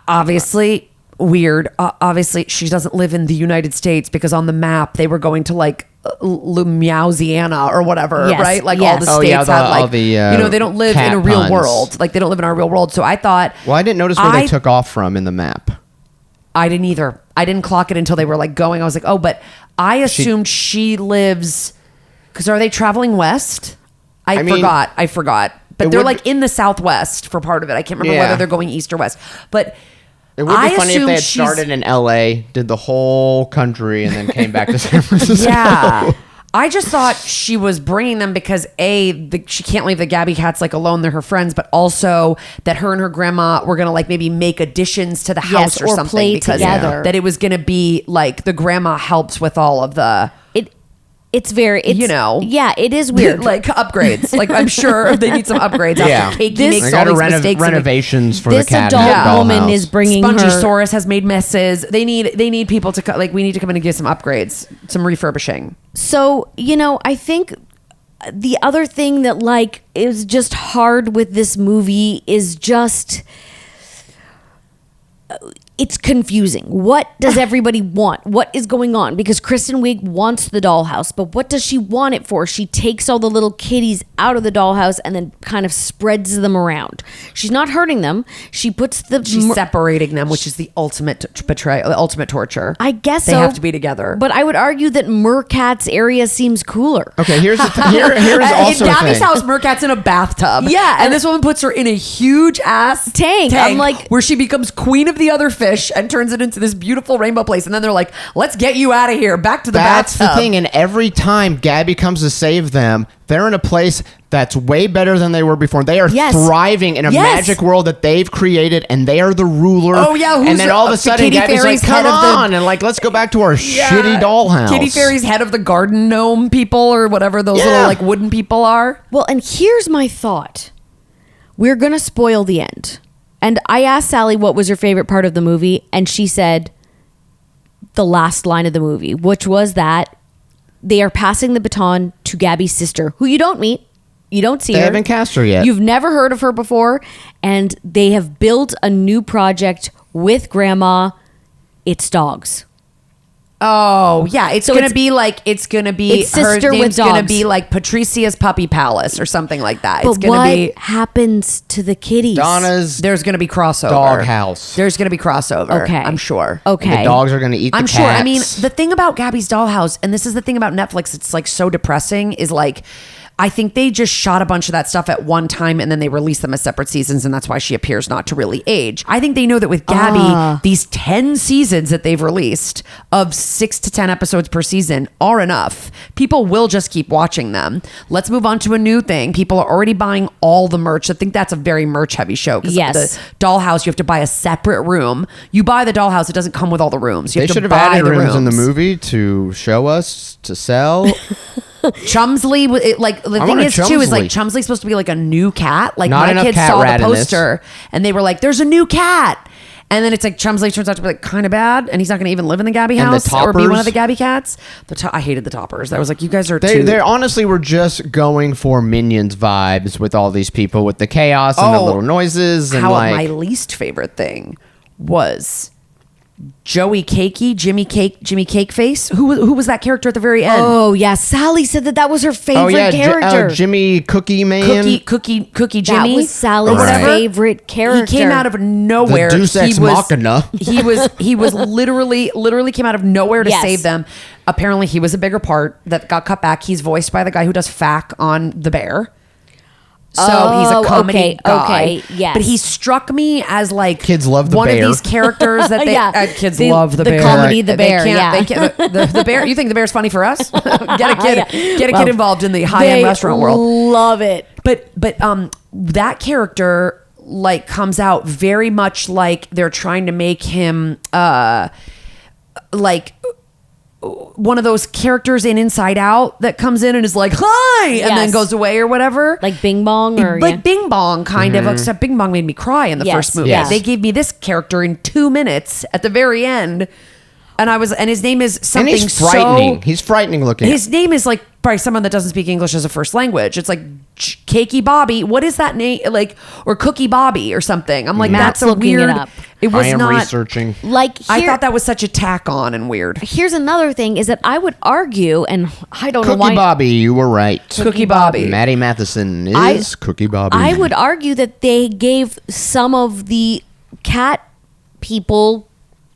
obviously weird. Obviously, she doesn't live in the United States, because on the map they were going to like Louisiana or whatever, Yes, right? Like yes. all the Oh, states yeah, had all like, the, they don't live cat in a real puns. world. Like they don't live in our real world. So I thought, Well, I didn't notice where they took off from in the map. I didn't either. I didn't clock it until they were like going. I was like, oh, but I assumed she lives, because are they traveling west? I mean, forgot. But it they're would like be- in the southwest for part of it. I can't remember Yeah. whether they're going east or west. But It would be I funny if assume they had she's- started in LA, did the whole country, and then came back to San Francisco. Yeah. I just thought she was bringing them because she can't leave the Gabby cats like alone. They're her friends, but also that her and her grandma were going to like maybe make additions to the house or or something, play because together. that it was going to be like the grandma helps with all of the, It's yeah, it is weird. like upgrades. Like I'm sure they need some upgrades Yeah. after Cakey This- makes They all got these to mistakes. renovations for this the cat. adult dollhouse. woman is bringing Spongy her. Saurus has made messes. They need people to like, we need to come in and give some upgrades, some refurbishing. So, I think the other thing that like is just hard with this movie is just it's confusing. What does everybody want? What is going on? Because Kristen Wiig wants the dollhouse, but what does she want it for? She takes all the little kitties out of the dollhouse and then kind of spreads them around. She's not hurting them. She puts the She's separating them, which is the ultimate betrayal, the ultimate torture. I guess they so, have to be together. But I would argue that Mercat's area seems cooler. Okay, here's here's also in a Gabby's thing. house, Mercat's in a bathtub. Yeah, and this woman puts her in a huge ass Tank. I'm like- where she becomes queen of the other fish. fish and turns it into this beautiful rainbow place. And then they're like, let's get you out of here. Back to the That's bathtub. the thing. And every time Gabby comes to save them, they're in a place that's way better than they were before. They are Yes. thriving in a Yes. magic world that they've created, and they are the ruler. Oh, yeah, who's and then all of the a sudden, Kitty Gabby's like, Fairy's come head of the- on, and like, let's go back to our shitty dollhouse. Kitty Fairy's head of the garden gnome people or whatever those little like wooden people are. Well, and here's my thought. We're going to spoil the end. And I asked Sally what was her favorite part of the movie, and she said the last line of the movie, which was that they are passing the baton to Gabby's sister, who you don't meet. You don't see They her. haven't cast her yet. You've never heard of her before. And they have built a new project with Grandma. It's dogs. Oh yeah, it's So gonna it's- be like it's gonna be it's sister her with name's gonna dogs. be like Patricia's Puppy Palace or something like that. But It's gonna what be happens to the kitties? Donna's there's gonna be crossover. Doghouse. There's gonna be crossover. Okay. I'm sure. Okay. The dogs are going to eat the I'm cats. sure. I mean, the thing about Gabby's Dollhouse, and this is the thing about Netflix, it's like so depressing, is like, I think they just shot a bunch of that stuff at one time and then they released them as separate seasons, and that's why she appears not to really age. I think they know that with Gabby, these 10 seasons that they've released of 6 to 10 episodes per season are enough. People will just keep watching them. Let's move on to a new thing. People are already buying all the merch. I think that's a very merch heavy show. 'Cause Yes. the Dollhouse, you have to buy a separate room. You buy the Dollhouse, it doesn't come with all the rooms. You They have should to have buy added the rooms in the rooms. movie to show us, to sell. Chumsley, like the I thing want a is too is like Chumsley. Chumsley's supposed to be like a new cat. Like Not my enough kids cat saw rat the in this. poster and they were like, "There's a new cat," and then it's like Chumsley turns out to be like kind of bad, and he's not going to even live in the Gabby And the house or be one Toppers. of the Gabby cats. I hated the Toppers. I was like, you guys are They too. honestly were just going for Minions vibes with all these people, with the chaos and the Oh, little noises and How like. my least favorite thing was Joey Cakey, Jimmy Cake Face. Who was that character at the very end? Oh, yeah. Sally said that was her favorite character. Jimmy Cookie Man. Cookie Jimmy. That was Sally's or whatever. favorite character. He came out of nowhere. The Deus Ex he was, Machina. He was literally came out of nowhere to Yes. save them. Apparently, he was a bigger part that got cut back. He's voiced by the guy who does Fack on The Bear. So he's Oh, a comedy okay, guy. okay, yes. But he struck me as like Kids love the one bear. of these characters that they Yeah. kids The- love the the bear. comedy The They Bear, can't- yeah. they can't- the bear. You think the bear's funny for us? Get a kid. Yeah. Get a Well, kid involved in the high end They restaurant world. Love it. But that character like comes out very much like they're trying to make him like one of those characters in Inside Out that comes in and is like hi and then Yes. goes away or whatever. Like Bing Bong or like Bing Bong kind of, except Bing Bong made me cry in the Yes, first movie. yes. They gave me this character in 2 minutes at the very end, and his name is And something he's frightening. so. He's frightening looking. His name is like probably someone that doesn't speak English as a first language. It's like Cakey Bobby. What is that name? Like, or Cookie Bobby or something. I'm like, Matt's that's a looking it weird. up. It was I am not. researching. like I here- thought that was such a tack on and weird. Here's another thing is that I would argue, and I don't know Cookie why. Bobby, you were right. Cookie Bobby. Maddie Matheson I- is Cookie Bobby. I would argue that they gave some of the cat people,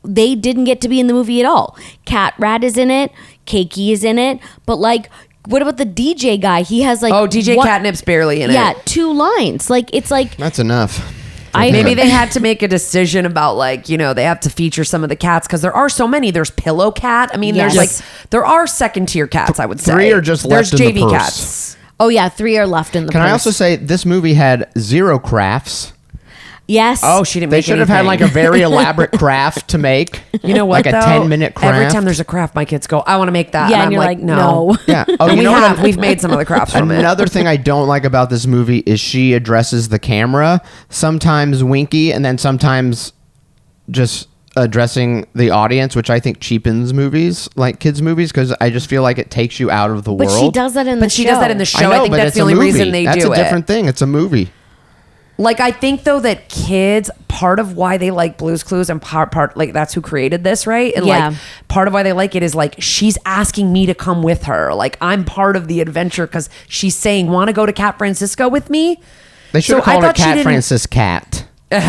they didn't get to be in the movie at all. Cat Rat is in it, Cakey is in it, but like, what about the DJ guy? He has like Oh, DJ Catnip's barely in it. Yeah, 2 lines. Like it's like That's enough. Maybe they had to make a decision about like, they have to feature some of the cats because there are so many. There's Pillow Cat. I mean, Yes. there's like, there are second tier cats, I would say. 3 are just there's left in the JV purse. cats. oh yeah, 3 are left in the Can I purse. also say this movie had 0 crafts? Yes. Oh, she didn't They make should have had like anything. a very elaborate craft to make. You know what? Like a though? 10-minute craft. Every time there's a craft, my kids go, "I want to make that." Yeah, and and I'm you're like, like, no. Yeah. Oh, And you we know what? have. We've made some of the crafts from it. Another thing I don't like about this movie is she addresses the camera, sometimes winky and then sometimes just addressing the audience, which I think cheapens movies, like kids movies, because I just feel like it takes you out of the But world. she does that in the But she show. does that in the show. I know, I think but that's it's the a only movie. reason they That's do a different thing. It's a movie. Like, I think though that kids, part of why they like Blue's Clues and part like that's who created this, right? And Yeah. like part of why they like it is like she's asking me to come with her. Like I'm part of the adventure because she's saying, "Want to go to Cat Francisco with me?" They should have So I called her thought she Cat didn't- Francis Cat. And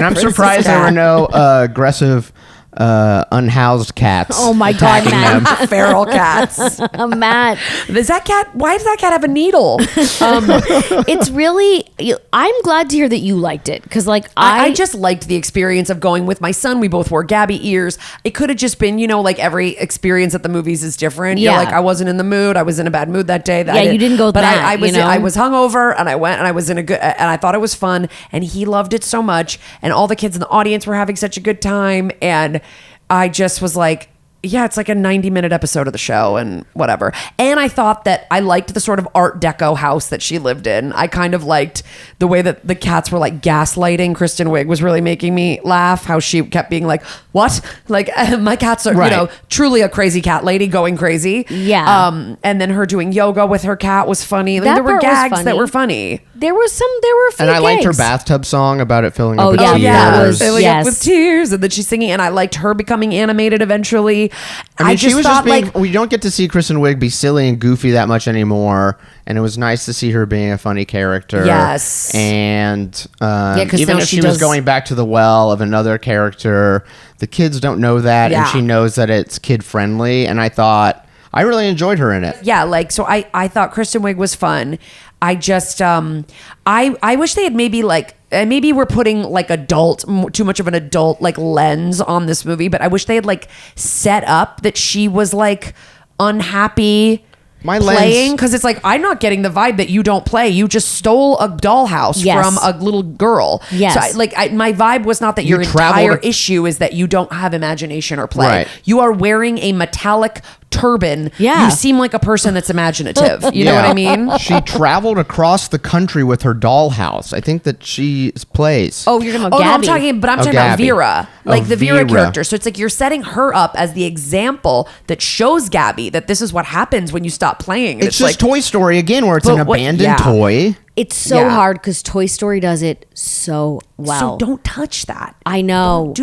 I'm Francis surprised there Cat. were no aggressive unhoused cats. Oh my God, attacking Matt. them. Feral cats. Matt, Is that cat? Why does that cat have a needle? it's really. I'm glad to hear that you liked it because, like, I just liked the experience of going with my son. We both wore Gabby ears. It could have just been, like every experience at the movies is different. Yeah. You're like, I wasn't in the mood. I was in a bad mood that day. You didn't go with but Matt, I was you know? I was hungover and I went and I was in a good and I thought it was fun and he loved it so much and all the kids in the audience were having such a good time and I just was like, yeah, it's like a 90-minute episode of the show and whatever. And I thought that I liked the sort of Art Deco house that she lived in. I kind of liked the way that the cats were like gaslighting. Kristen Wiig was really making me laugh. How she kept being like, what? Like, my cats are, Right. truly a crazy cat lady going crazy. Yeah. And then her doing yoga with her cat was funny. That There were part was gags that funny. were funny. there were a few And I liked her gags. bathtub song about it filling Oh, up with yeah, tears. that was- Filling yes. up with tears, and then she's singing, and I liked her becoming animated eventually. I mean, she was just thought, being. We don't get to see Kristen Wiig be silly and goofy that much anymore, and it was nice to see her being a funny character. Yes. and 'cause even now if she she was does- going back to the well of another character, the kids don't know that, Yeah. and she knows that it's kid friendly. And I thought I really enjoyed her in it. yeah, like, so I thought Kristen Wiig was fun. I just I wish they had maybe we're putting like too much of an adult like lens on this movie, but I wish they had like set up that she was like unhappy My playing, lens- because it's like I'm not getting the vibe that you don't play. You just stole a dollhouse Yes. from a little girl. Yes. So my vibe was not that You your traveled- entire issue is that you don't have imagination or play. Right. You are wearing a metallic turban. Yeah. You seem like a person that's imaginative. You know Yeah. what I mean? She traveled across the country with her dollhouse. I think that she plays. Oh, you're talking about Oh, no, I'm Gabby. talking about Gabby. Vera, like Oh, the Vera Vera. character. So it's like you're setting her up as the example that shows Gabby that this is what happens when you stop playing. And it's just like, Toy Story again, where it's But an what- abandoned yeah. toy. It's so Yeah. hard because Toy Story does it so well. so don't touch that. I know.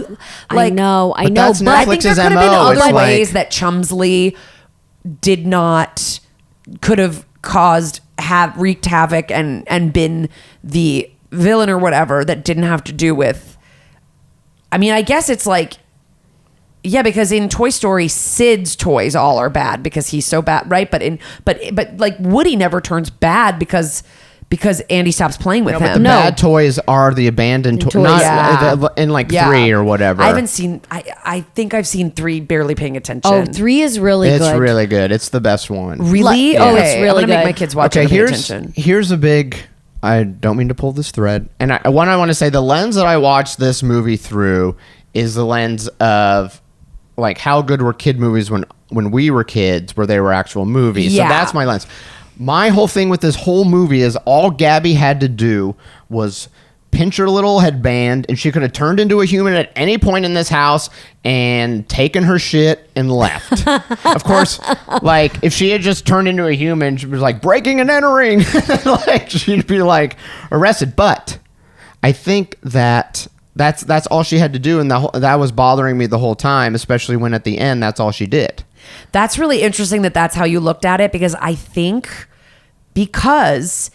Like- I know. But that's But I think there Netflix's could have been MO. other It's like- ways that Chumsley could have wreaked havoc and been the villain or whatever that didn't have to do with. I mean, I guess it's like, yeah, because in Toy Story, Sid's toys all are bad because he's so bad, right? But like Woody never turns bad because Andy stops playing with No, but the him. bad toys are the abandoned toys. Toys. Not Yeah. in like Yeah. 3 or whatever. I haven't seen. I think I've seen 3. Barely paying attention. Oh, 3 is really It's good. really good. It's the best one. Really? Oh, Okay. it's really I'm gonna good. make my kids watch Okay, it. And pay here's attention. here's a big. I don't mean to pull this thread, and I want to say the lens that I watched this movie through is the lens of like how good were kid movies when we were kids, where they were actual movies. Yeah. So that's my lens. My whole thing with this whole movie is all Gabby had to do was pinch her little headband, and she could have turned into a human at any point in this house and taken her shit and left. Of course, like if she had just turned into a human, she was like breaking and entering, like she'd be like arrested. But I think that that's all she had to do, and that was bothering me the whole time, especially when at the end that's all she did. That's really interesting that that's how you looked at it, because I think because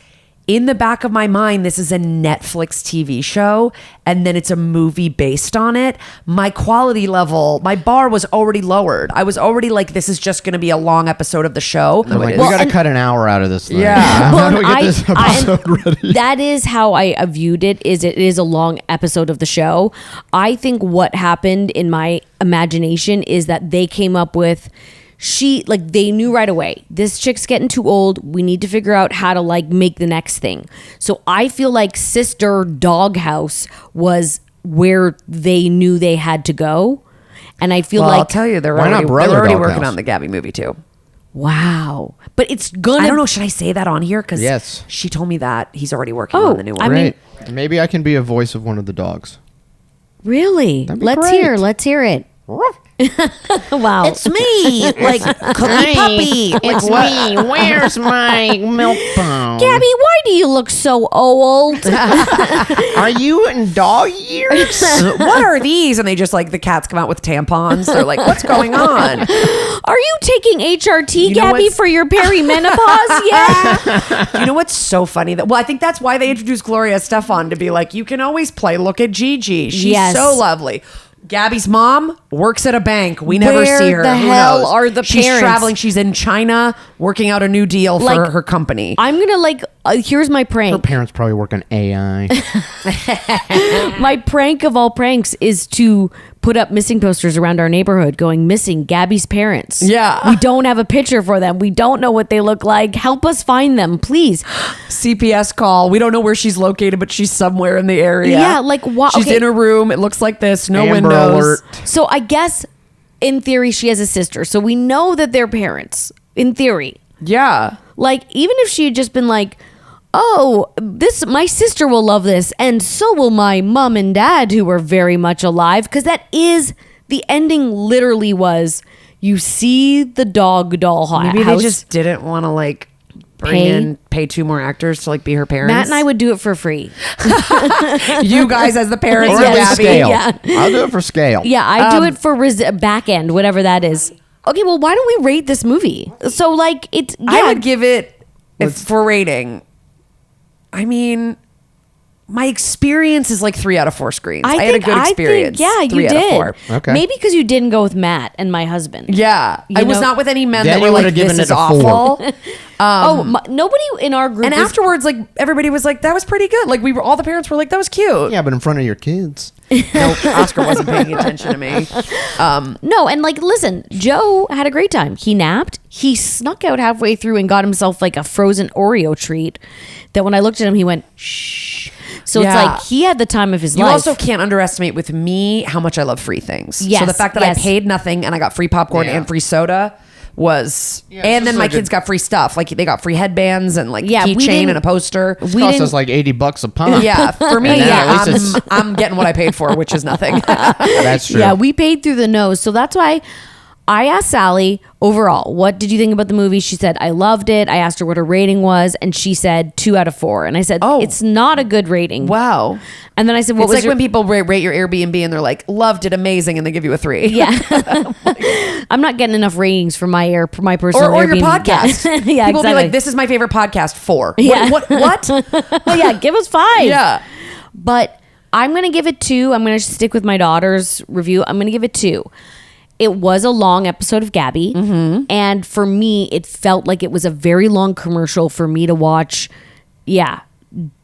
in the back of my mind, this is a Netflix TV show and then it's a movie based on it. My quality level, my bar was already lowered. I was already like, this is just going to be a long episode of the show. I'm like, It we is. got to cut an hour out of this thing. Yeah. How do we Well, get this episode ready? That is how I viewed it. It is a long episode of the show. I think what happened in my imagination is that they came up with they knew right away, this chick's getting too old. We need to figure out how to like make the next thing. So I feel like Sister Doghouse was where they knew they had to go. And I feel Well, like I'll tell you, they're Why not already Brother working Doghouse? on the Gabby movie too. wow. But it's gonna I don't know. Should I say that on here? Because Yes. she told me that he's already working Oh, on the new one. I mean- Great. Maybe I can be a voice of one of the dogs. Really? That'd be Let's great. hear. Let's hear it. Wow. It's me, like Cookie Puppy. It's me. Where's my milk bone? Gabby, why do you look so old? Are you in dog years? What are these? And they just like the cats come out with tampons. They're like, what's going on? Are you taking HRT, You know Gabby, what's- for your perimenopause yet? You know what's so funny? Well, I think that's why they introduced Gloria Estefan to be like, you can always play Look at Gigi. She's Yes. so lovely. Gabby's mom works at a bank. We never Where see her. the Who hell knows? are the She's parents? traveling. She's in China working out a new deal for her company. I'm gonna here's my Her prank. parents probably work on AI. My prank of all pranks is to put up missing posters around our neighborhood going missing Gabby's parents. Yeah. We don't have a picture for them. We don't know what they look like. Help us find them, please. CPS call. We don't know where she's located, but she's somewhere in the area. Yeah, like what? She's in a room. It looks like this. No Amber windows. alert. So I guess in theory she has a sister. So we know that they're parents. In theory. Yeah. Like, even if she had just been like, oh, my sister will love this, and so will my mom and dad, who are very much alive, because that is the ending. Literally was you see the dollhouse. Maybe they just didn't want to pay 2 more actors to be her parents. Matt and I would do it for free. You guys as the parents Or of at least Gabby. scale. Yeah. I'll do it for scale. Yeah, I do it for back end, whatever that is. Okay, well, why don't we rate this movie? So it's I would give it for rating. I mean, my experience is 3 out of 4 screens. I had a good experience. Yeah, you 3 out did. of 4. Okay. Maybe because you didn't go with Matt and my husband. Yeah, I was not with any men Then that you were would've given this is it a 4. awful. Nobody in our group. And was- afterwards, everybody was like, "That was pretty good." We were all the parents were like, "That was cute." Yeah, but in front of your kids. Nope, Oscar wasn't paying attention to me. No, and listen, Joe had a great time. He napped. He snuck out halfway through and got himself a frozen Oreo treat. That when I looked at him, he went shh. So Yeah. it's he had the time of his You life. also can't underestimate with me how much I love free things. Yes, so the fact that yes. I paid nothing and I got free popcorn Yeah. and free soda was, Yeah, it's and then just my like kids got free stuff. They got free headbands and Yeah, we keychain didn't- and a poster. It we costs didn't. us $80 a pop. Yeah, for me, And then at least it's- I'm getting what I paid for, which is nothing. That's true. Yeah, we paid through the nose. So that's why I asked Sally overall, what did you think about the movie? She said, I loved it. I asked her what her rating was, and she said 2 out of 4. And I said, Oh. it's not a good rating. Wow. And then I said, what It's was like your... when people rate your Airbnb and they're like, loved it, amazing, and they give you a 3. Yeah. I'm not getting enough ratings for my personal Or your Airbnb. podcast. Yeah, People exactly. be like, this is my favorite podcast, 4. Yeah. What? Oh, yeah, give us 5. Yeah. But I'm going to give it 2. I'm going to stick with my daughter's review. I'm going to give it 2. It was a long episode of Gabby. Mm-hmm. And for me, it felt like it was a very long commercial for me to watch. Yeah.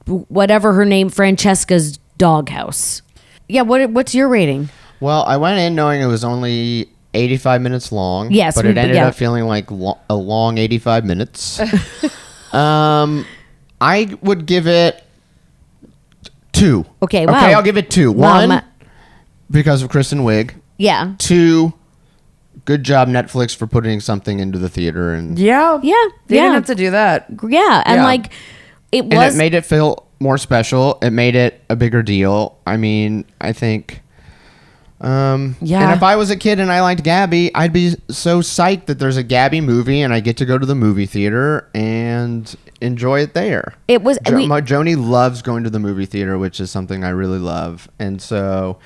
Whatever her name, Francesca's Dollhouse. Yeah. What's your rating? Well, I went in knowing it was only 85 minutes long. Yes, But it ended yeah. up feeling like a long 85 minutes. I would give it 2. Okay, wow. Okay, I'll give it 2. Wow, 1, because of Kristen Wiig. Yeah. 2, good job Netflix for putting something into the theater. And Yeah. Yeah. They yeah. didn't have to do that. Yeah. And Yeah. it And was. it made it feel more special. It made it a bigger deal. I mean, I think. Yeah. And if I was a kid and I liked Gabby, I'd be so psyched that there's a Gabby movie and I get to go to the movie theater and enjoy it there. It was. Joni loves going to the movie theater, which is something I really love. And so.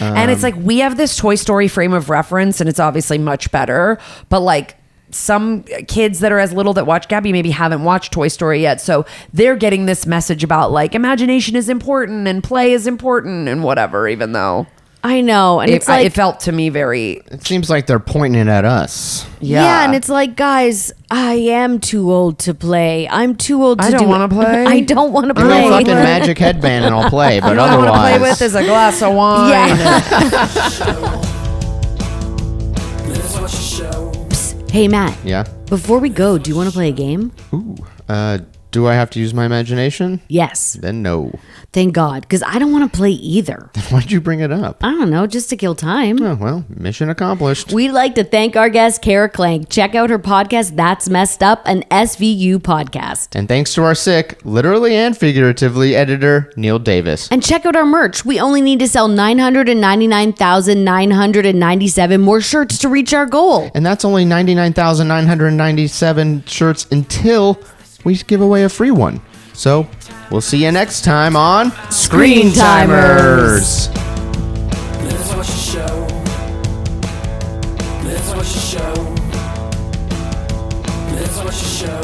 And it's we have this Toy Story frame of reference, and it's obviously much better. But some kids that are as little that watch Gabby maybe haven't watched Toy Story yet, so they're getting this message about imagination is important and play is important and whatever. Even though I know, and it's like it felt to me very It seems like they're pointing it at us. yeah, and it's like, guys, I am too old to play. I'm too old to I don't wanna play. I don't want to Bring play. a fucking magic headband and I'll play, but all I want to otherwise. play with is a glass of wine. Yeah. Let's watch a show. Hey, Matt, Yeah. before we go, do you want to play a game? Ooh. Do I have to use my imagination? Yes. Then no. Thank God, because I don't want to play either. Why'd you bring it up? I don't know, just to kill time. Oh, well, mission accomplished. We'd like to thank our guest, Kara Klenk. Check out her podcast, That's Messed Up, an SVU podcast. And thanks to our sick, literally and figuratively, editor, Neil Davis. And check out our merch. We only need to sell 999,997 more shirts to reach our goal. And that's only 99,997 shirts until we give away a free one. So, we'll see you next time on Screentimers. Let's watch a show. Let's watch a show. Let's watch a show.